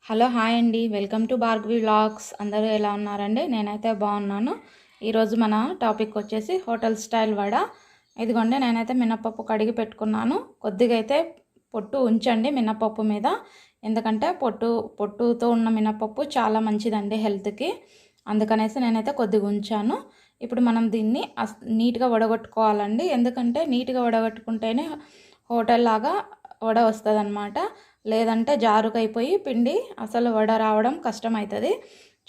Hello hi అండి, welcome to Bhargavi vlogs. అందరూ ఎలా ఉన్నారండి? నేనైతే బాగున్నాను. ఈరోజు మన టాపిక్ వచ్చేసి హోటల్ స్టైల్ వడ. ఇదిగోండి, నేనైతే మినపప్పు కడిగి పెట్టుకున్నాను. కొద్దిగా అయితే పొట్టు ఉంచండి మినపప్పు మీద, ఎందుకంటే పొట్టుతో ఉన్న మినపప్పు చాలా మంచిదండి హెల్త్కి. అందుకనేసి నేనైతే కొద్దిగా ఉంచాను. ఇప్పుడు మనం దీన్ని నీట్గా వడగొట్టుకోవాలండి, ఎందుకంటే నీట్గా వడగొట్టుకుంటేనే హోటల్ లాగా వడ వస్తుంది. లేదంటే జారుకైపోయి పిండి అసలు వడ రావడం కష్టమవుతుంది.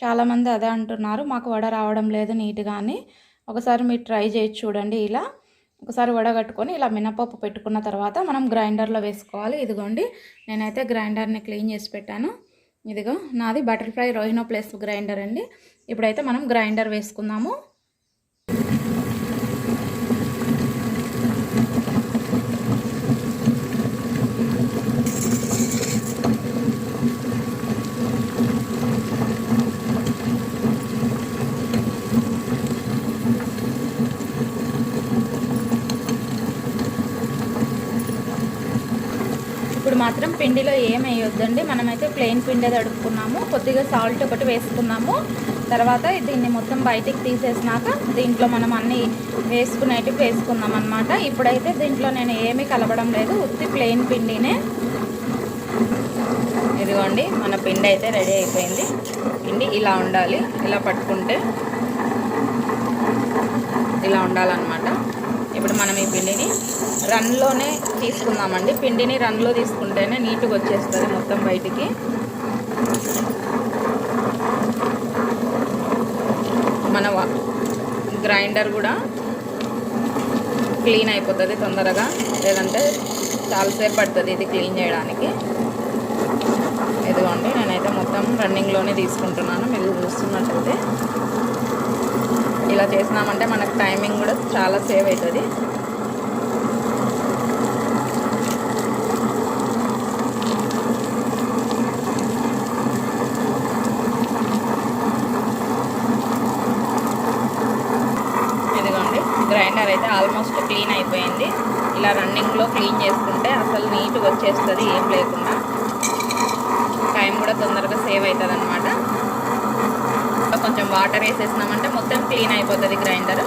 చాలామంది అదే అంటున్నారు, మాకు వడ రావడం లేదు నీట్గా అని. ఒకసారి మీరు ట్రై చేసి చూడండి. ఇలా ఒకసారి వడగట్టుకొని ఇలా మినపప్పు పెట్టుకున్న తర్వాత మనం గ్రైండర్లో వేసుకోవాలి. ఇదిగోండి, నేనైతే గ్రైండర్ని క్లీన్ చేసి పెట్టాను. ఇదిగో నాది బటర్ఫ్లై రోహినో ప్లస్ గ్రైండర్ అండి. ఇప్పుడైతే మనం గ్రైండర్ వేసుకుందాము. ఇప్పుడు మాత్రం పిండిలో ఏం వేయొద్దండి, మనమైతే ప్లెయిన్ పిండి తడుపుకున్నాము. కొద్దిగా సాల్ట్ ఒకటి వేసుకున్నాము. తర్వాత దీన్ని మొత్తం బయటికి తీసేసినాక దీంట్లో మనం అన్నీ వేసుకునేటివి వేసుకుందాం అన్నమాట. ఇప్పుడైతే దీంట్లో నేను ఏమీ కలపడం లేదు, ఉత్తి ప్లెయిన్ పిండినే. ఇదిగోండి, మన పిండి అయితే రెడీ అయిపోయింది. పిండి ఇలా ఉండాలి, ఇలా పట్టుకుంటే ఇలా ఉండాలన్నమాట. ఇప్పుడు మనం ఈ పిండిని రన్లోనే తీసుకుందామండి. పిండిని రన్లో తీసుకుంటేనే నీట్గా వచ్చేస్తుంది మొత్తం బయటికి. మన గ్రైండర్ కూడా క్లీన్ అయిపోతుంది తొందరగా, లేదంటే చాలాసేపు పడుతుంది ఇది క్లీన్ చేయడానికి. ఇదిగోండి, నేనైతే మొత్తం రన్నింగ్లోనే తీసుకుంటున్నాను. మీరు చూస్తున్నట్టయితే ఇలా చేసినామంటే మనకు టైమింగ్ కూడా చాలా సేవ్ అవుతుంది. ఇదిగోండి, గ్రైండర్ అయితే ఆల్మోస్ట్ క్లీన్ అయిపోయింది. ఇలా రన్నింగ్లో క్లీన్ చేసుకుంటే అసలు నీట్గా వచ్చేస్తుంది, ఏం లేకుండా. టైం కూడా తొందరగా సేవ్ అవుతుంది అన్నమాట. కొంచెం వాటర్ వేసేసినామంటే మొత్తం క్లీన్ అయిపోతుంది గ్రైండర్.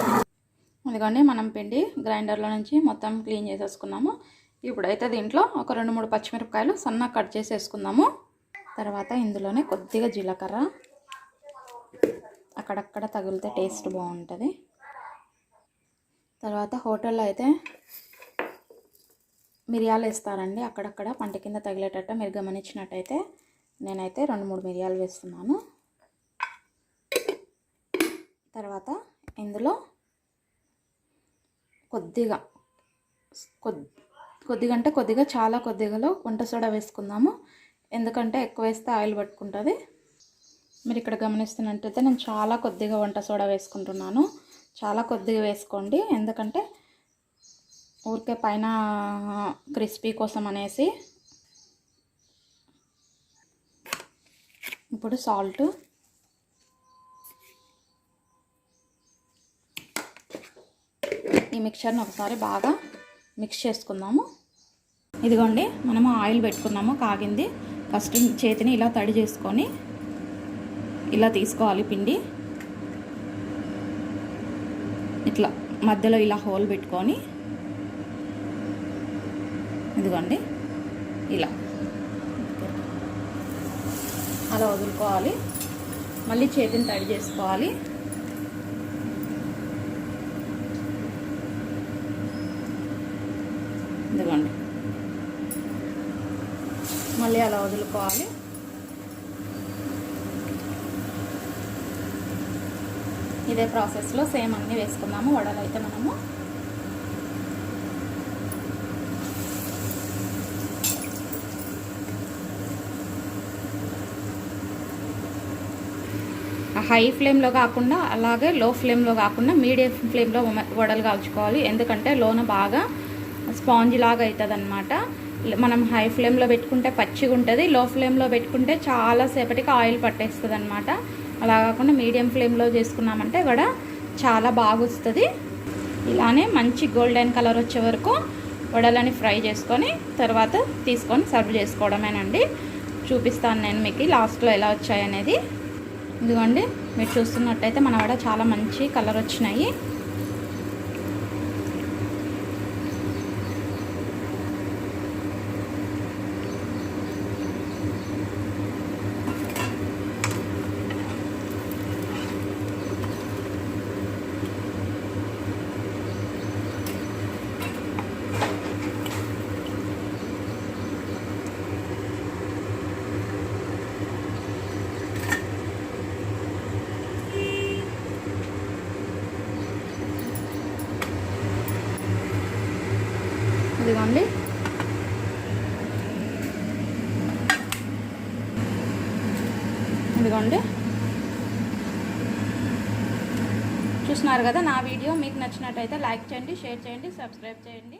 ఇదిగోండి, మనం పిండి గ్రైండర్లో నుంచి మొత్తం క్లీన్ చేసేసుకున్నాము. ఇప్పుడైతే దీంట్లో ఒక 2-3 పచ్చిమిరపకాయలు సన్నగా కట్ చేసేసుకుందాము. తర్వాత ఇందులోనే కొద్దిగా జీలకర్ర, అక్కడక్కడ తగిలితే టేస్ట్ బాగుంటుంది. తర్వాత హోటల్లో అయితే మిరియాలు వేస్తారండి, అక్కడక్కడ పంట కింద తగిలేటట్టు. మీరు గమనించినట్టయితే నేనైతే 2-3 మిరియాలు వేస్తున్నాను. తర్వాత ఇందులో కొద్దిగా అంటే కొద్దిగా, చాలా కొద్దిగాలో వంట సోడా వేసుకుందాము, ఎందుకంటే ఎక్కువ వేస్తే ఆయిల్ పట్టుకుంటుంది. మీరు ఇక్కడ గమనిస్తున్నట్టయితే నేను చాలా కొద్దిగా వంట సోడా వేసుకుంటున్నాను. చాలా కొద్దిగా వేసుకోండి, ఎందుకంటే ఊరికే పైన క్రిస్పీ కోసం అనేసి. ఇప్పుడు సాల్ట్, ఈ మిక్చర్ని ఒకసారి బాగా మిక్స్ చేసుకుందాము. ఇదిగోండి, మనము ఆయిల్ పెట్టుకున్నాము, కాగింది. ఫస్ట్ చేతిని ఇలా తడి చేసుకొని ఇలా తీసుకోవాలి పిండి. ఇట్లా మధ్యలో ఇలా హోల్ పెట్టుకొని ఇదిగోండి ఇలా అలా వదులుకోవాలి. మళ్ళీ చేతిని తడి చేసుకోవాలి. ఇదిగోండి, మళ్ళీ అలా వదులుకోవాలి. ఇదే ప్రాసెస్లో సేమ్ అన్నీ వేసుకుందాము. వడలు అయితే మనము హై ఫ్లేమ్లో కాకుండా, అలాగే లో ఫ్లేమ్లో కాకుండా మీడియం ఫ్లేమ్లో వడలు కాల్చుకోవాలి, ఎందుకంటే లోన బాగా స్పాంజ్ లాగా అవుతుంది అన్నమాట. మనం హై ఫ్లేమ్లో పెట్టుకుంటే పచ్చిగా ఉంటుంది, లో ఫ్లేమ్లో పెట్టుకుంటే చాలాసేపటికి ఆయిల్ పట్టేస్తుంది అన్నమాట. అలా కాకుండా మీడియం ఫ్లేమ్లో చేసుకున్నామంటే కూడా చాలా బాగా వస్తుంది. ఇలానే మంచి గోల్డెన్ కలర్ వచ్చే వరకు వడలని ఫ్రై చేసుకొని తర్వాత తీసుకొని సర్వ్ చేసుకోవడమేనండి. చూపిస్తాను నేను మీకు లాస్ట్లో ఎలా వచ్చాయనేది. ఇదిగోండి మీరు చూస్తున్నట్టయితే మన వడ చాలా మంచి కలర్ వచ్చినాయి. ఇదిగోండి చూస్తున్నారు కదా. నా వీడియో మీకు నచ్చినట్టయితే లైక్ చేయండి, షేర్ చేయండి, సబ్స్క్రైబ్ చేయండి.